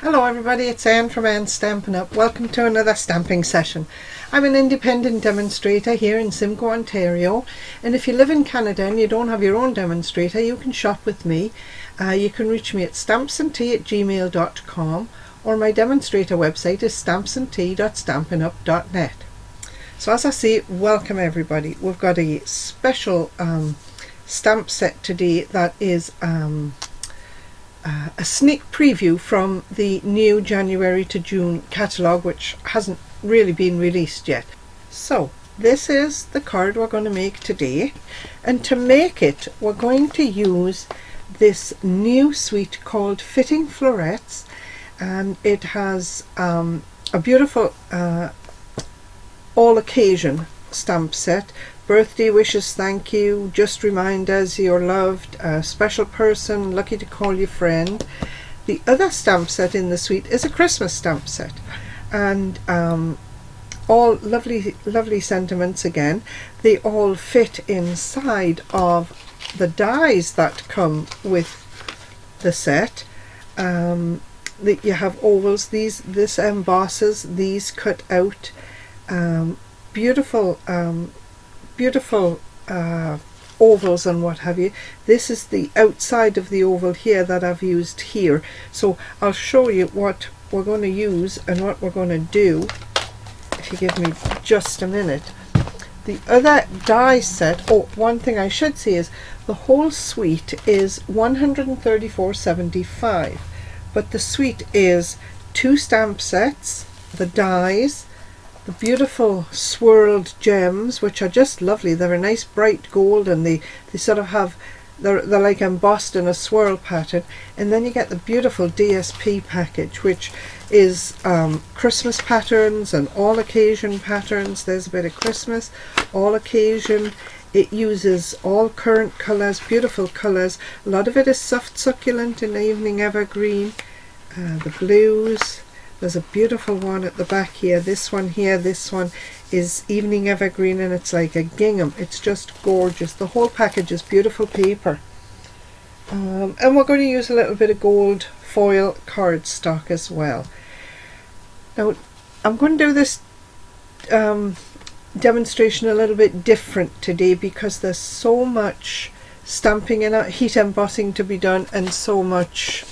Hello everybody, it's Anne from Anne's Stampin' Up. Welcome to another stamping session. I'm an independent demonstrator here in Simcoe, Ontario, and if you live in Canada and you don't have your own demonstrator, you can shop with me. You can reach me at stampsandtea@gmail.com, or my demonstrator website is stampsandtea.stampinup.net. So as I say, welcome everybody. We've got a special stamp set today that is a sneak preview from the new January to June catalogue, which hasn't really been released yet. So this is the card we're going to make today, and to make it we're going to use this new suite called Fitting Florets, and it has a beautiful all occasion stamp set. Birthday wishes, thank you, just remind us you're loved, a special person, lucky to call you friend. The other stamp set in the suite is a Christmas stamp set, and all lovely sentiments again. They all fit inside of the dies that come with the set. That you have ovals, this embosses, these cut out, beautiful ovals and what have you. This is the outside of the oval here that I've used here, so I'll show you what we're going to use and what we're going to do if you give me just a minute. The other die set, oh, one thing I should say is the whole suite is $134.75, but the suite is 2 stamp sets, the dies, the beautiful swirled gems, which are just lovely. They're a nice bright gold, and they sort of have, they're like embossed in a swirl pattern. And then you get the beautiful DSP package, which is Christmas patterns and all occasion patterns. There's a bit of Christmas, all occasion. It uses all current colors, beautiful colors. A lot of it is soft succulent and evening evergreen. The blues. There's a beautiful one at the back here. This one here, this one is evening evergreen, and it's like a gingham. It's just gorgeous. The whole package is beautiful paper. And we're going to use a little bit of gold foil cardstock as well. Now, I'm going to do this demonstration a little bit different today because there's so much stamping and heat embossing to be done, and so much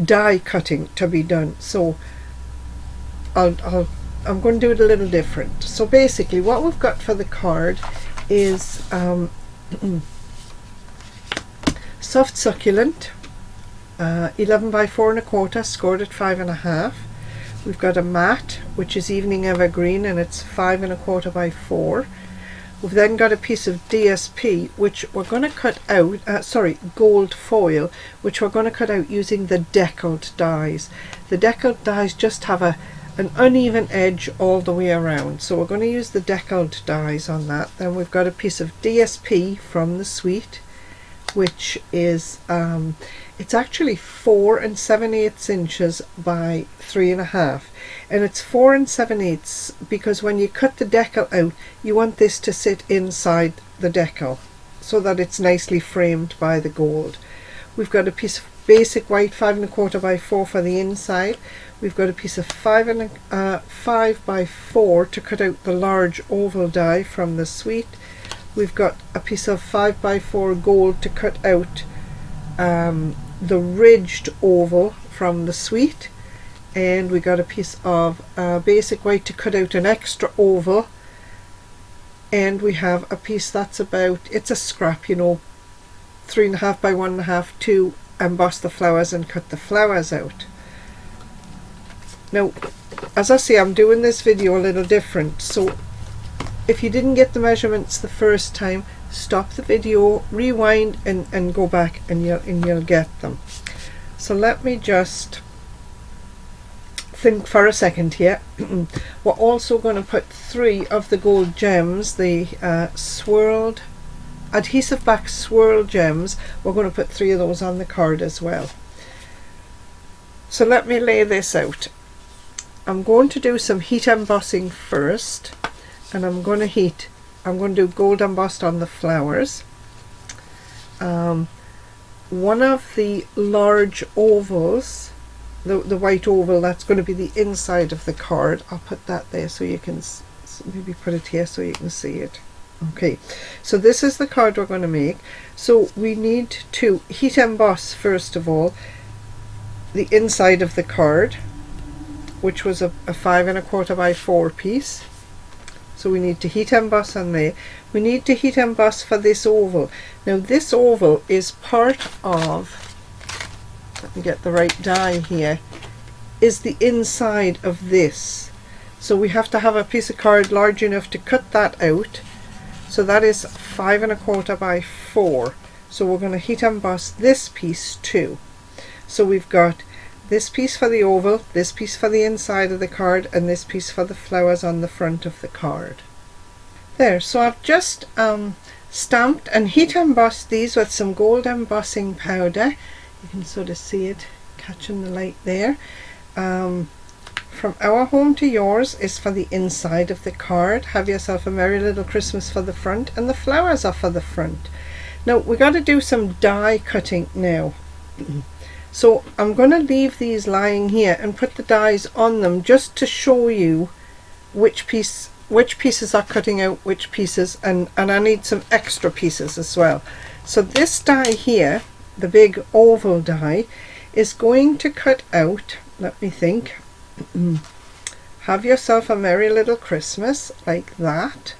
die cutting to be done. So I'm going to do it a little different. So basically what we've got for the card is soft succulent, 11 by 4 1/4, scored at 5 1/2. We've got a matte, which is evening evergreen, and it's 5 1/4 by 4. We've then got a piece of DSP, which we're going to cut out, gold foil, which we're going to cut out using the deckled dies. The deckled dies just have an uneven edge all the way around, so we're going to use the deckled dies on that. Then we've got a piece of DSP from the suite, which is, it's actually 4 7/8 inches by 3 1/2. And it's 4 7/8 because when you cut the decal out, you want this to sit inside the decal so that it's nicely framed by the gold. We've got a piece of basic white 5 1/4 by 4 for the inside. We've got a piece of 5 by 4 to cut out the large oval die from the suite. We've got a piece of 5 by 4 gold to cut out the ridged oval from the suite. And we got a piece of basic white to cut out an extra oval, and we have a piece that's about, it's a scrap, you know, 3 1/2 by 1 1/2 to emboss the flowers and cut the flowers out. Now, as I say, I'm doing this video a little different, so if you didn't get the measurements the first time, stop the video, rewind, and go back, and you'll get them. So let me just think for a second here. We're also going to put 3 of the gold gems, the swirled adhesive back swirl gems. We're going to put 3 of those on the card as well. So let me lay this out. I'm going to do some heat embossing first, and I'm going to do gold embossed on the flowers. One of the large ovals the white oval, that's going to be the inside of the card. I'll put that there so you can maybe put it here so you can see it. Okay, so this is the card we're going to make. So we need to heat emboss first of all the inside of the card, which was a 5 1/4 by 4 piece. So we need to heat emboss on there. We need to heat emboss for this oval. Now this oval is part of, let me get the right die here, is the inside of this. So we have to have a piece of card large enough to cut that out. So that is 5 1/4 by 4. So we're going to heat emboss this piece too. So we've got this piece for the oval, this piece for the inside of the card, and this piece for the flowers on the front of the card. There, so I've just stamped and heat embossed these with some gold embossing powder. You can sort of see it catching the light there. From Our Home to Yours is for the inside of the card. Have Yourself a Merry Little Christmas for the front, and the flowers are for the front. Now we got to do some die cutting now. So I'm going to leave these lying here and put the dies on them just to show you which pieces are cutting out which pieces, and I need some extra pieces as well. So this die here, the big oval die, is going to cut out, let me think, Have Yourself a Merry Little Christmas, like that.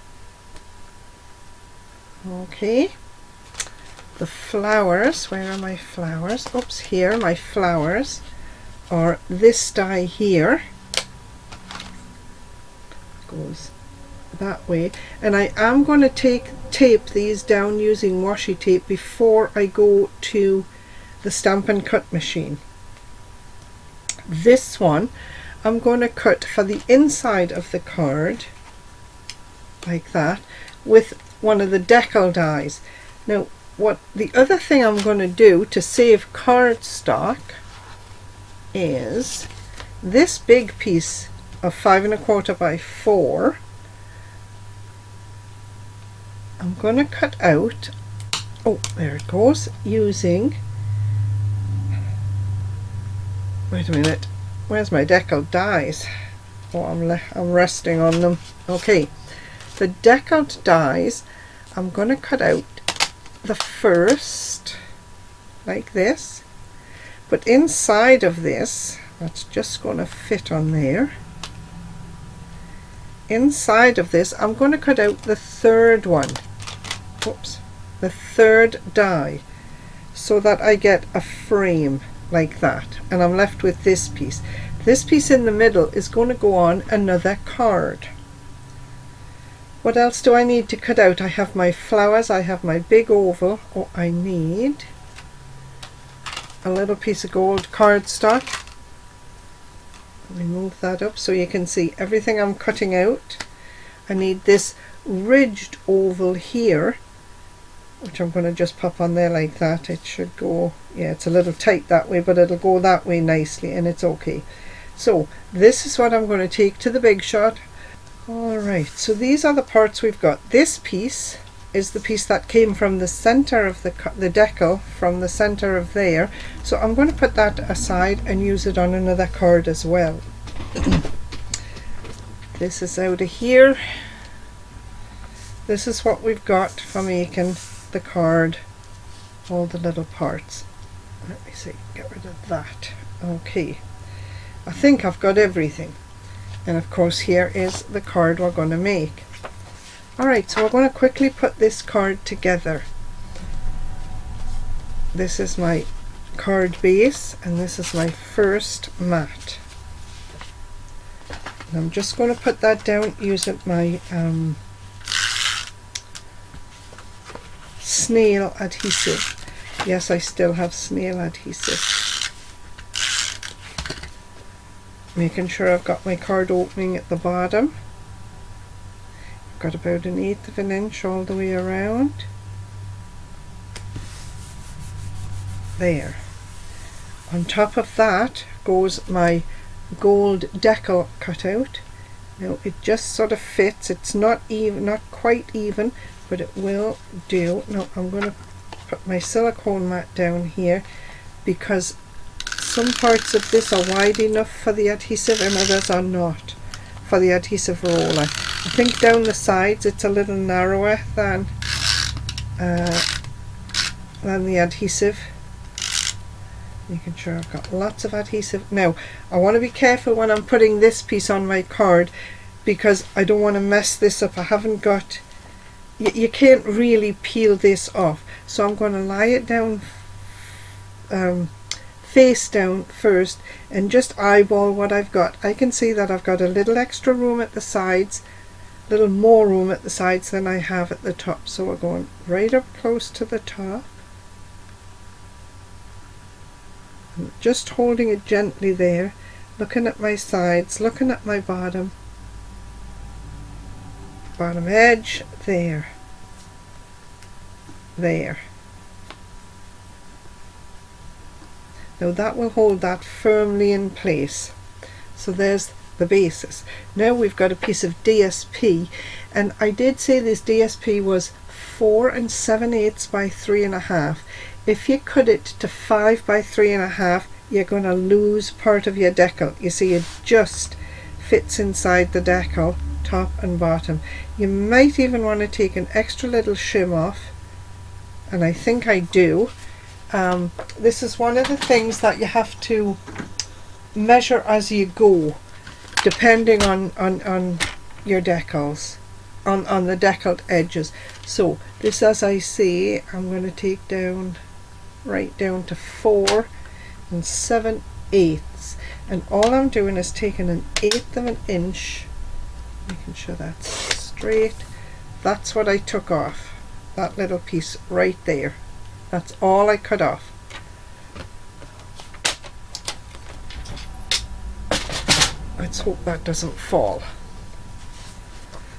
Okay. The flowers, where are my flowers? Oops, here, my flowers are this die here. Goes that way. And I am going to tape these down using washi tape before I go to the Stamp and Cut machine. This one I'm going to cut for the inside of the card, like that, with one of the decal dies. Now, what the other thing I'm going to do to save cardstock is this big piece of 5 1/4 by 4. I'm going to cut out, oh, there it goes, using, wait a minute, where's my decal dies? Oh, I'm resting on them. Okay, the deckled dies, I'm going to cut out the first, like this, but inside of this, that's just going to fit on there. Inside of this, I'm going to cut out the third one. Oops, the third die, so that I get a frame like that, and I'm left with this piece. This piece in the middle is going to go on another card. What else do I need to cut out? I have my flowers, I have my big oval. Oh, I need a little piece of gold cardstock. Let me move that up so you can see everything I'm cutting out. I need this ridged oval here, which I'm going to just pop on there like that. It should go, yeah, it's a little tight that way, but it'll go that way nicely, and it's okay. So this is what I'm going to take to the Big Shot. Alright, so these are the parts we've got. This piece is the piece that came from the center of the decal, from the center of there. So I'm going to put that aside and use it on another card as well. This is out of here. This is what we've got for making the card, all the little parts. Let me see, get rid of that. Okay, I think I've got everything. And of course here is the card we're going to make. Alright, so we're going to quickly put this card together. This is my card base, and this is my first mat. And I'm just going to put that down using my snail adhesive. Yes, I still have snail adhesive. Making sure I've got my card opening at the bottom. I've got about 1/8 of an inch all the way around. There. On top of that goes my gold decal cutout. Now it just sort of fits. It's not even, not quite even, but it will do. Now I'm going to put my silicone mat down here, because some parts of this are wide enough for the adhesive and others are not for the adhesive roller. I think down the sides it's a little narrower than the adhesive. Making sure I've got lots of adhesive. Now I want to be careful when I'm putting this piece on my card because I don't want to mess this up. I haven't got, you can't really peel this off, so I'm going to lie it down face down first and just eyeball what I've got. I can see that I've got a little extra room at the sides, a little more room at the sides than I have at the top, so we're going right up close to the top. I'm just holding it gently there, looking at my sides, looking at my bottom edge, there. Now that will hold that firmly in place. So there's the basis. Now we've got a piece of DSP, and I did say this DSP was 4 7/8 by 3.5. If you cut it to 5 by 3.5, you're going to lose part of your decal. You see, it just fits inside the decal, top and bottom. You might even want to take an extra little shim off, and I think I do. This is one of the things that you have to measure as you go, depending on your decals, on the deckled edges. So this, as I say, I'm going to take down right down to 4 7/8, and all I'm doing is taking 1/8 of an inch, making sure that's straight. That's what I took off, that little piece right there. That's all I cut off. Let's hope that doesn't fall.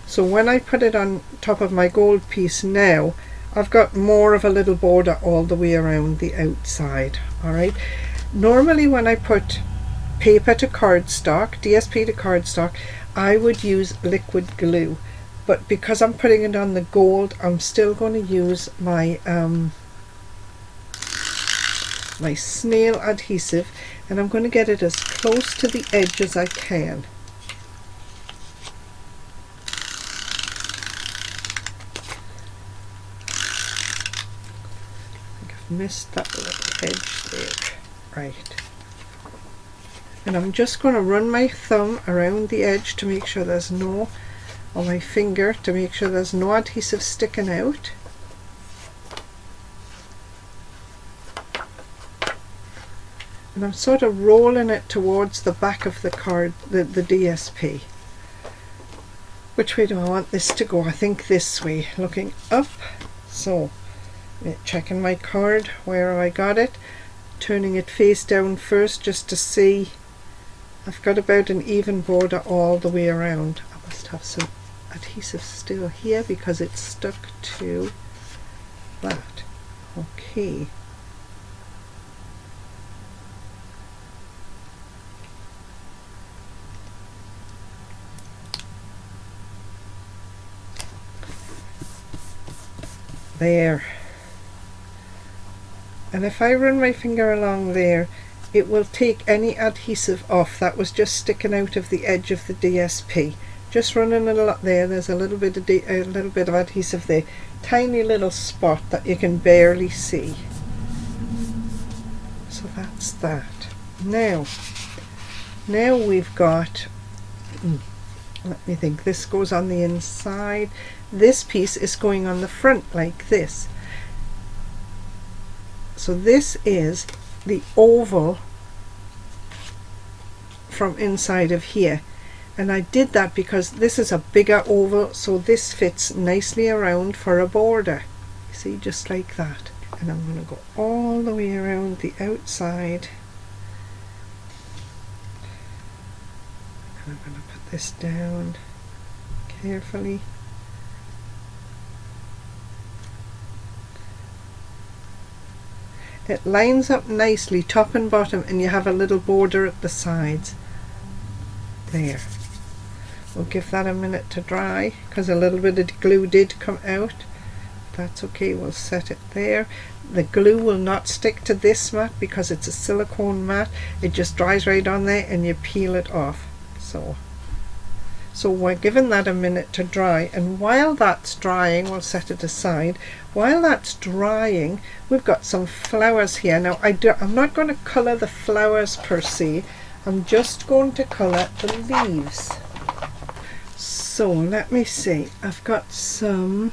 So when I put it on top of my gold piece now, I've got more of a little border all the way around the outside. Alright. Normally when I put paper to cardstock, DSP to cardstock, I would use liquid glue. But because I'm putting it on the gold, I'm still going to use my my snail adhesive, and I'm going to get it as close to the edge as I can. I think I've missed that little edge there. Right. And I'm just going to run my thumb around the edge to make sure there's no, or my finger to make sure there's no adhesive sticking out. And I'm sort of rolling it towards the back of the card, the DSP. Which way do I want this to go? I think this way, looking up. So, checking my card where I got it, turning it face down first just to see. I've got about an even border all the way around. I must have some adhesive still here because it's stuck to that. Okay. There. And if I run my finger along there, it will take any adhesive off that was just sticking out of the edge of the DSP. Just running a lot there. There's a little bit of adhesive there, tiny little spot that you can barely see. So that's that. Now we've got. Let me think. This goes on the inside. This piece is going on the front like this. So this is the oval from inside of here, and I did that because this is a bigger oval, so this fits nicely around for a border. You see, just like that. And I'm going to go all the way around the outside, and I'm going to put this down carefully. It lines up nicely top and bottom, and you have a little border at the sides. There. We'll give that a minute to dry because a little bit of glue did come out. that's okay, we'll set it there. The glue will not stick to this mat because it's a silicone mat. It just dries right on there and you peel it off. So we're giving that a minute to dry, and while that's drying, we'll set it aside. While that's drying, we've got some flowers here. Now I'm not going to colour the flowers per se, I'm just going to colour the leaves. So let me see, I've got some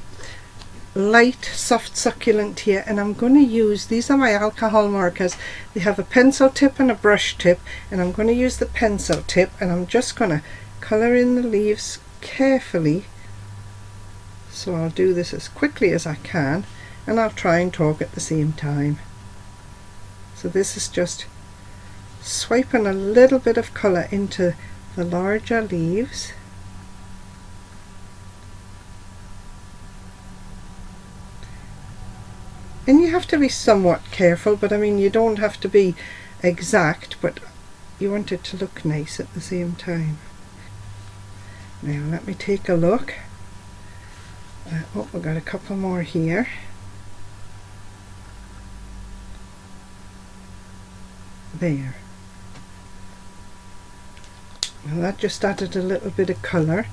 light soft succulent here, and I'm going to use, these are my alcohol markers. They have a pencil tip and a brush tip, and I'm going to use the pencil tip, and I'm just going to colour in the leaves carefully. So I'll do this as quickly as I can, and I'll try and talk at the same time. So this is just swiping a little bit of colour into the larger leaves. And you have to be somewhat careful, but I mean, you don't have to be exact, but you want it to look nice at the same time. Now let me take a look. Oh, we've got a couple more here. There. Now that just added a little bit of colour,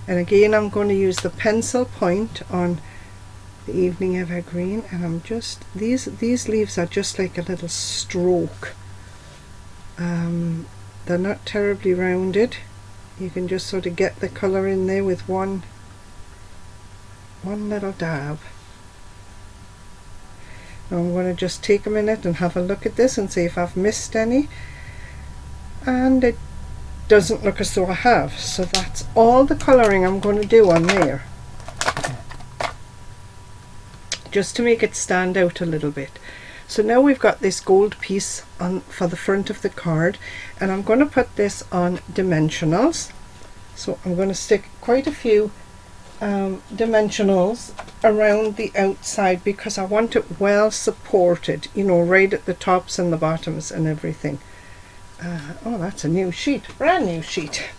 and again I'm going to use the pencil point on the evening evergreen, and I'm just, these leaves are just like a little stroke. They're not terribly rounded. You can just sort of get the colour in there with one little dab. Now I'm going to just take a minute and have a look at this and see if I've missed any, and it doesn't look as though I have. So that's all the colouring I'm going to do on there, just to make it stand out a little bit. So now we've got this gold piece on for the front of the card, and I'm going to put this on dimensionals. So I'm going to stick quite a few dimensionals around the outside because I want it well supported, you know, right at the tops and the bottoms and everything. Oh, that's a new sheet, brand new sheet.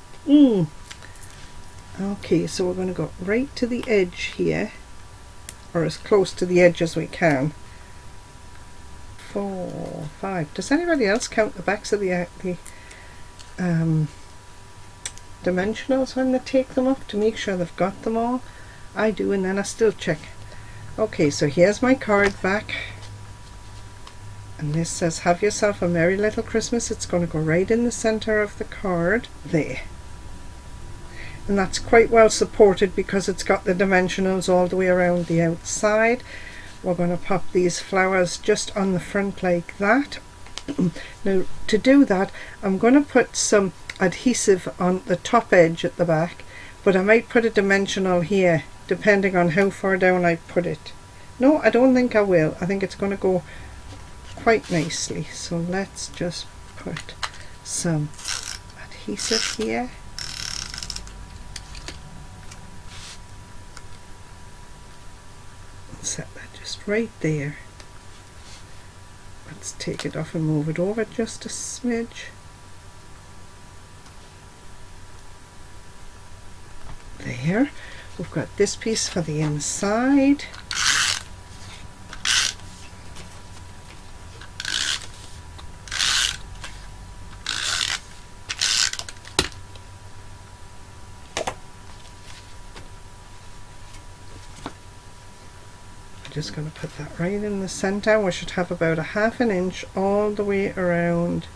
Okay, so we're going to go right to the edge here, or as close to the edge as we can. 4, 5. Does anybody else count the backs of the dimensionals when they take them up to make sure they've got them all? I do, and then I still check. Okay, so here's my card back, and this says have yourself a merry little Christmas. It's going to go right in the center of the card there, and that's quite well supported because it's got the dimensionals all the way around the outside. We're going to pop these flowers just on the front like that. Now to do that, I'm going to put some adhesive on the top edge at the back, but I might put a dimensional here depending on how far down I put it. No, I don't think I will. I think it's going to go quite nicely. So let's just put some adhesive here. Set that just right there. Let's take it off and move it over just a smidge. There. We've got this piece for the inside. Just going to put that right in the center. We should have about a ½ inch all the way around.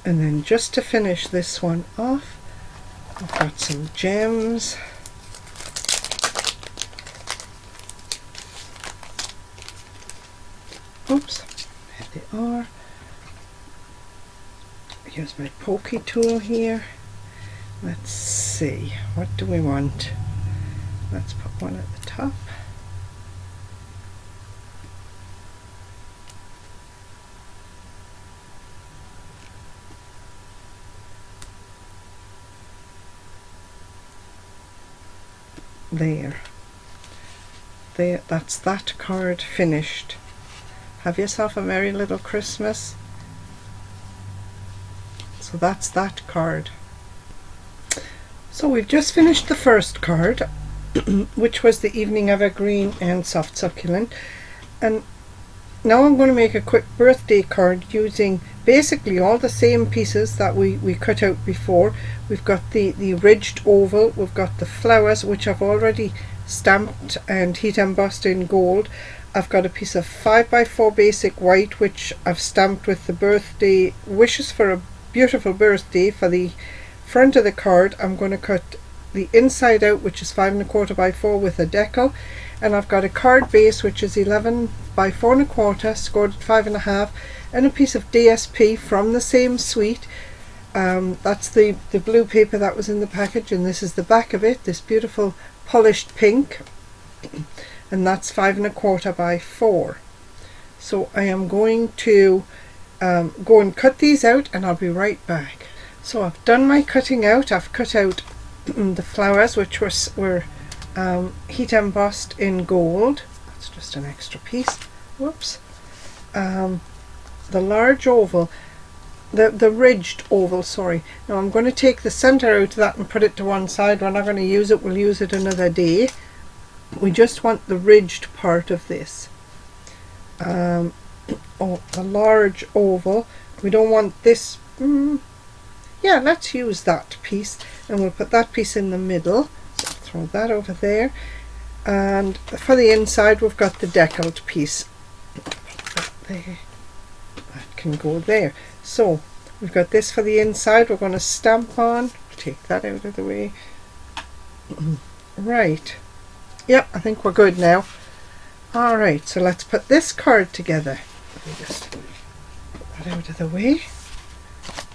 And then just to finish this one off, I've got some gems. Oops, there they are. Here's my pokey tool here. Let's see, what do we want? Let's put one at the top. There. That's that card finished. Have yourself a merry little Christmas. So that's that card. So we've just finished the first card, which was the Evening Evergreen and Soft Succulent, and now I'm going to make a quick birthday card using basically all the same pieces that we cut out before. We've got the ridged oval, we've got the flowers, which I've already stamped and heat embossed in gold. I've got a piece of 5x4 basic white, which I've stamped with the birthday wishes for a beautiful birthday. For the front of the card, I'm going to cut the inside out, which is 5 1/4 by 4 with a decal, and I've got a card base which is 11 by 4 1/4 scored at 5 1/2, and a piece of DSP from the same suite. That's the blue paper that was in the package, and this is the back of it, this beautiful polished pink, and that's 5 1/4 by 4. So I am going to go and cut these out, and I'll be right back. So I've done my cutting out. I've cut out the flowers, which were heat embossed in gold. That's just an extra piece. Whoops. The large oval, the ridged oval, sorry. Now I'm going to take the center out of that and put it to one side. We're not going to use it, we'll use it another day. We just want the ridged part of this. The large oval, we don't want this. Yeah, let's use that piece, and we'll put that piece in the middle. So throw that over there, and for the inside we've got the deckled piece. Put that there. That can go there. So we've got this for the inside. We're going to stamp on. Take that out of the way. Right. Yep, I think we're good now. All right, so let's put this card together. Let me just put that out of the way.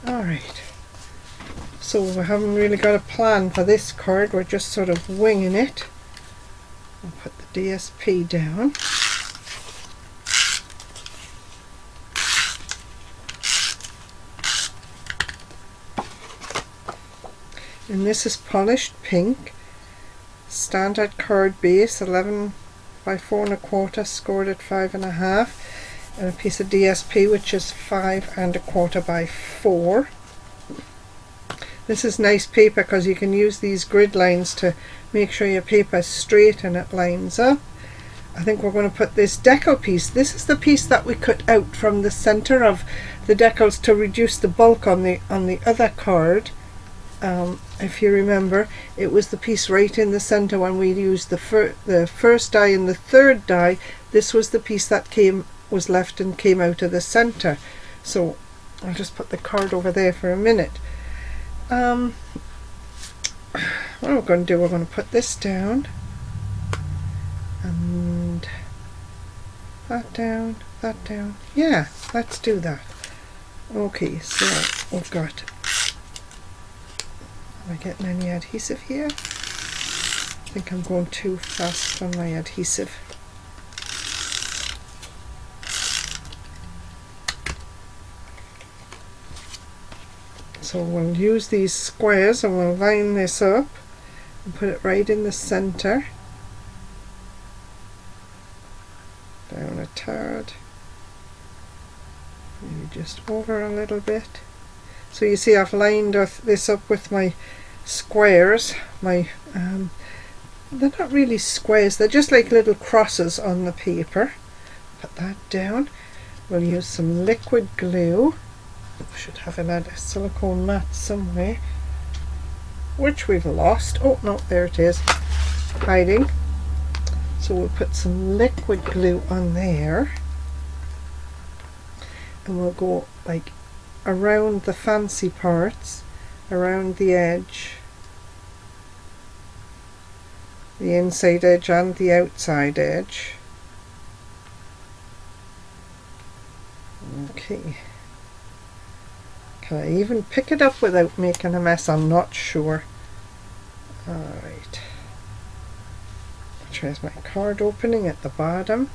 All right. So we haven't really got a plan for this card, we're just sort of winging it. I'll put the DSP down. And this is polished pink, standard card base, 11 by 4 1/4 scored at 5 1/2, and a piece of DSP which is 5 1/4 by 4. This is nice paper because you can use these grid lines to make sure your paper is straight and it lines up. I think we're going to put this decal piece. This is the piece that we cut out from the center of the decals to reduce the bulk on the other card. If you remember, it was the piece right in the center when we used the first die and the third die. This was the piece that was left and came out of the center. So I'll just put the card over there for a minute. What we're going to do, we're going to put this down, and that down, that down. Yeah, let's do that. Okay, so we've got, am I getting any adhesive here? I think I'm going too fast on my adhesive. So we'll use these squares and we'll line this up and put it right in the center. Down a tad. Maybe just over a little bit. So you see I've lined this up with my squares. They're not really squares, they're just like little crosses on the paper. Put that down. We'll use some liquid glue. We should have a silicone mat somewhere, which we've lost. Oh no, there it is, hiding. So we'll put some liquid glue on there, and we'll go like around the fancy parts, around the edge, the inside edge and the outside edge. Okay. Can I even pick it up without making a mess? I'm not sure. Alright. There's my card opening at the bottom.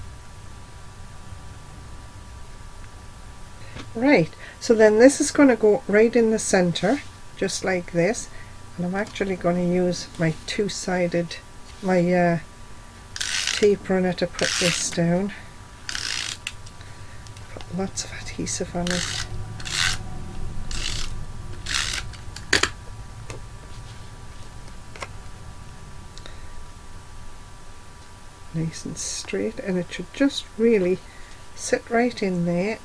Right, so then this is going to go right in the center, just like this. And I'm actually going to use my two-sided, my tape runner to put this down. Put lots of adhesive on it. nice and straight, and it should just really sit right in there.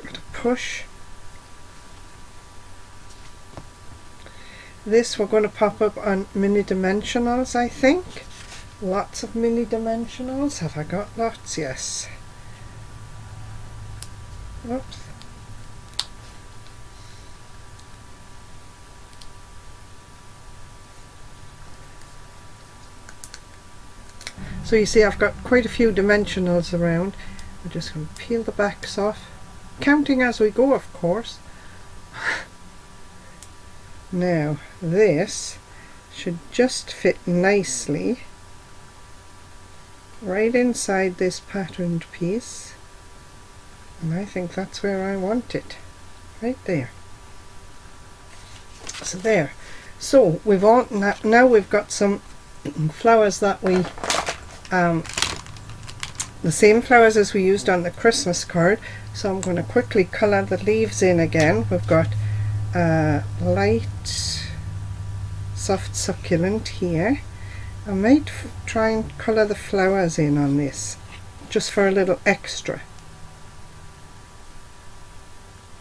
Got to push. This we're going to pop up on mini dimensionals, I think. Lots of mini dimensionals. Have I got lots? Yes. Oops. So you see I've got quite a few dimensionals around. We're just going to peel the backs off, counting as we go, of course. Now this should just fit nicely right inside this patterned piece, and I think that's where I want it, right there. So there. So we've all now we've got some flowers that we the same flowers as we used on the Christmas card. So I'm going to quickly colour the leaves in again. We've got light soft succulent here. I might try and colour the flowers in on this just for a little extra.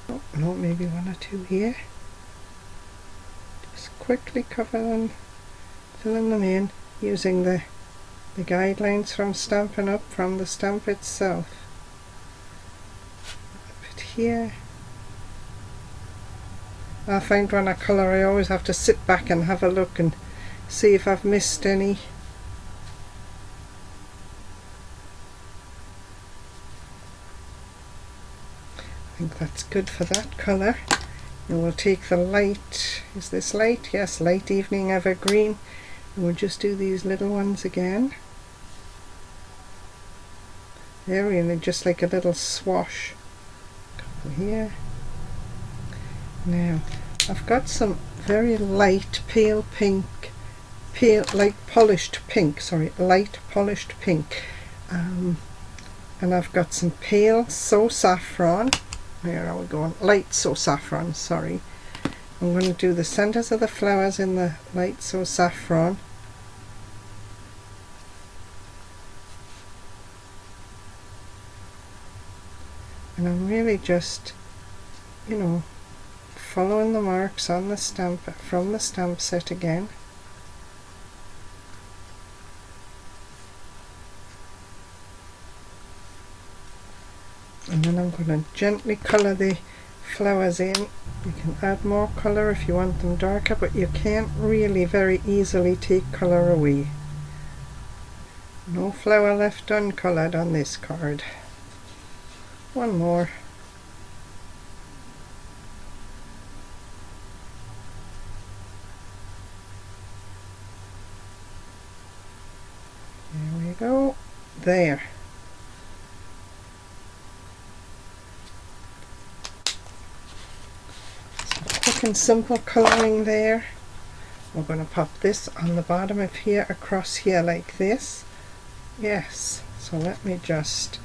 Oh, no, maybe one or two here. Just quickly cover them, filling them in using the guidelines from Stampin' Up, from the stamp itself. A bit here. I find when I colour I always have to sit back and have a look and see if I've missed any. I think that's good for that colour. And we'll take the light, is this light? Yes, light evening evergreen. And we'll just do these little ones again. There, really just like a little swash. Couple here. Now, I've got some very light pale pink, light polished pink, light polished pink. And I've got some pale So Saffron. Where are we going? Light So Saffron, sorry. I'm going to do the centers of the flowers in the light So Saffron. And I'm really just, you know, following the marks on the stamp from the stamp set again. And then I'm going to gently colour the flowers in. You can add more colour if you want them darker, but you can't really very easily take colour away. No flower left uncoloured on this card. One more. There we go. There. So quick and simple colouring there. We're going to pop this on the bottom of here, across here like this. Yes. So let me just,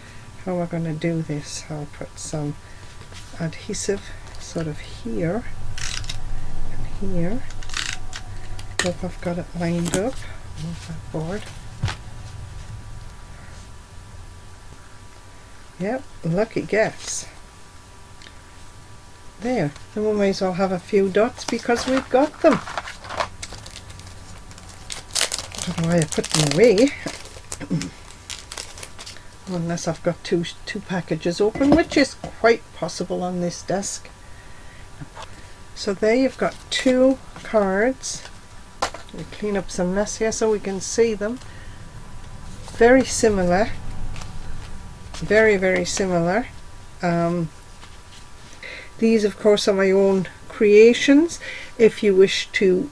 how am I going to do this? I'll put some adhesive sort of here and here. Hope I've got it lined up. Move that board. Yep, lucky guess. There, then we might as well have a few dots because we've got them. I don't know why I put them away. Unless I've got two packages open, which is quite possible on this desk. So there you've got two cards. We clean up some mess here so we can see them. Very similar. Very, very similar. These of course are my own creations. If you wish to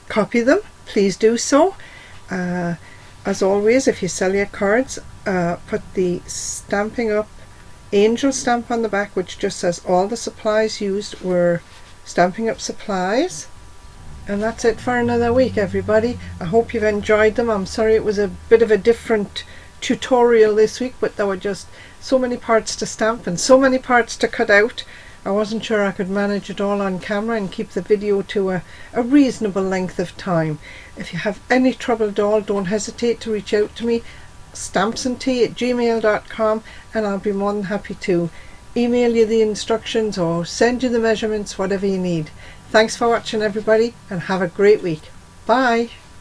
copy them, please do so. As always, if you sell your cards, put the Stampin' Up angel stamp on the back, which just says all the supplies used were Stampin' Up supplies. And that's it for another week, everybody. I hope you've enjoyed them. I'm sorry it was a bit of a different tutorial this week, but there were just so many parts to stamp and so many parts to cut out. I wasn't sure I could manage it all on camera and keep the video to a reasonable length of time. If you have any trouble at all, don't hesitate to reach out to me, stampsandtea@gmail.com, and I'll be more than happy to email you the instructions or send you the measurements, whatever you need. Thanks for watching, everybody, and have a great week. Bye.